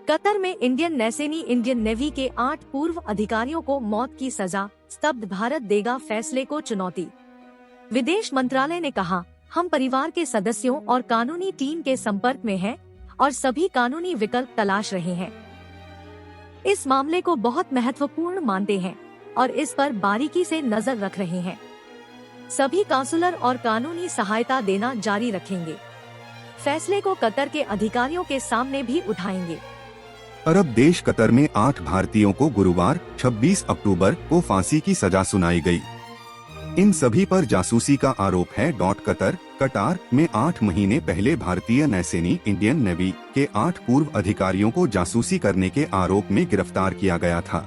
Qatar में Indian नौसेना Indian navy के 8 पूर्व अधिकारियों को मौत की सजा, स्तब्ध भारत देगा फैसले को चुनौती। विदेश मंत्रालय ने कहा, हम परिवार के सदस्यों और कानूनी टीम के संपर्क में हैं और सभी कानूनी विकल्प तलाश रहे हैं। इस मामले को बहुत महत्वपूर्ण मानते हैं और इस पर बारीकी से नजर रख रहे हैं। सभी काउंसलर और कानूनी सहायता देना जारी रखेंगे। फैसले को कतर के अधिकारियों के सामने भी उठाएंगे। अरब देश कतर में 8 भारतीयों को गुरुवार 26 अक्टूबर को फांसी की सजा सुनाई गई। इन सभी पर जासूसी का आरोप है। कतार में 8 महीने पहले भारतीय नौसेना इंडियन नेवी के 8 पूर्व अधिकारियों को जासूसी करने के आरोप में गिरफ्तार किया गया था।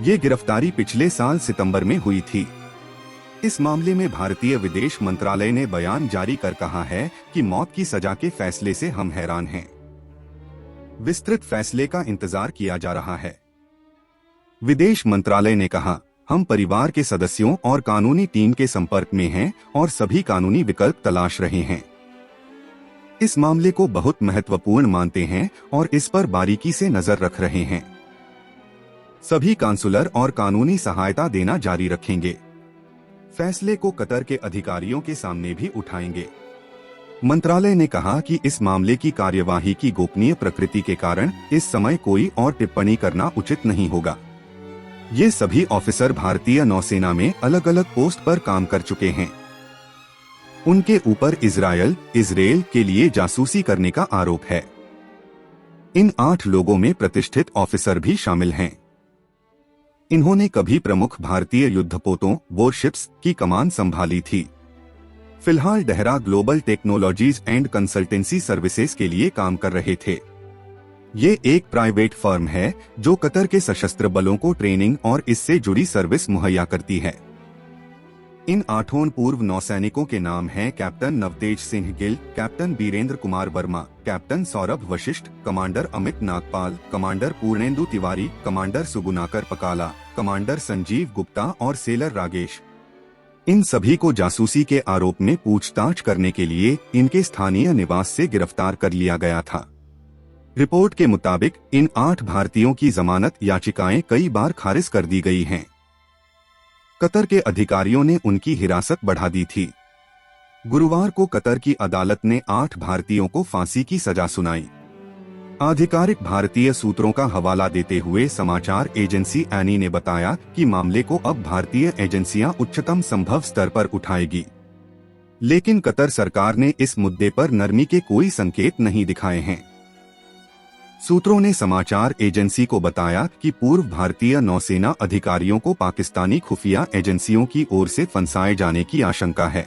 ये गिरफ्तारी पिछले साल सितंबर में हुई थी। इस मामले में भारतीय विदेश मंत्रालय ने बयान जारी कर कहा है कि मौत की सजा के फैसले से हम हैरान हैं। विस्तृत फैसले का इंतजार किया जा रहा है। विदेश मंत्रालय ने कहा, हम परिवार के सदस्यों और कानूनी टीम के संपर्क में हैं और सभी कानूनी विकल्प तलाश रहे हैं। इस मामले को बहुत महत्वपूर्ण मानते हैं और इस पर बारीकी से नजर रख रहे हैं। सभी काउंसलर और कानूनी सहायता देना जारी रखेंगे। फैसले को कतर के अधिकारियों के सामने भी उठाएंगे। मंत्रालय ने कहा कि इस मामले की कार्यवाही की गोपनीय प्रकृति के कारण इस समय कोई और टिप्पणी करना उचित नहीं होगा। ये सभी ऑफिसर भारतीय नौसेना में अलग अलग पोस्ट पर काम कर चुके हैं। उनके ऊपर इजरायल के लिए जासूसी करने का आरोप है। इन 8 लोगों में प्रतिष्ठित ऑफिसर भी शामिल हैं। इन्होंने कभी प्रमुख भारतीय युद्धपोतों वॉरशिप्स की कमान संभाली थी। फिलहाल Dehra global technologies and consultancy services के लिए काम कर रहे थे। ये एक प्राइवेट फर्म है जो कतर के सशस्त्र बलों को ट्रेनिंग और इससे जुड़ी सर्विस मुहैया करती है। इन 8 पूर्व नौसैनिकों के नाम हैं captain Navtej Singh Gill, captain Birendra Kumar Verma, captain Saurabh Vashisht, commander Amit Nagpal, commander Purnendu Tiwari, commander Sugunakar Pakala, commander Sanjeev Gupta और सेलर रागेश। इन सभी को जासूसी के आरोप में पूछताछ करने के लिए इनके स्थानीय निवास से गिरफ्तार कर लिया गया था। रिपोर्ट के मुताबिक इन 8 भारतीयों की जमानत याचिकाएं कई बार खारिज कर दी गई हैं। कतर के अधिकारियों ने उनकी हिरासत बढ़ा दी थी। गुरुवार को कतर की अदालत ने 8 भारतीयों को फांसी की सजा सुनाई। आधिकारिक भारतीय सूत्रों का हवाला देते हुए समाचार एजेंसी एनी ने बताया कि मामले को अब भारतीय एजेंसियां उच्चतम संभव स्तर पर उठाएगी। लेकिन कतर सरकार ने इस मुद्दे पर नरमी के कोई संकेत नहीं दिखाए हैं। सूत्रों ने समाचार एजेंसी को बताया कि पूर्व भारतीय नौसेना अधिकारियों को पाकिस्तानी खुफिया एजेंसियों की ओर से फंसाए जाने की आशंका है।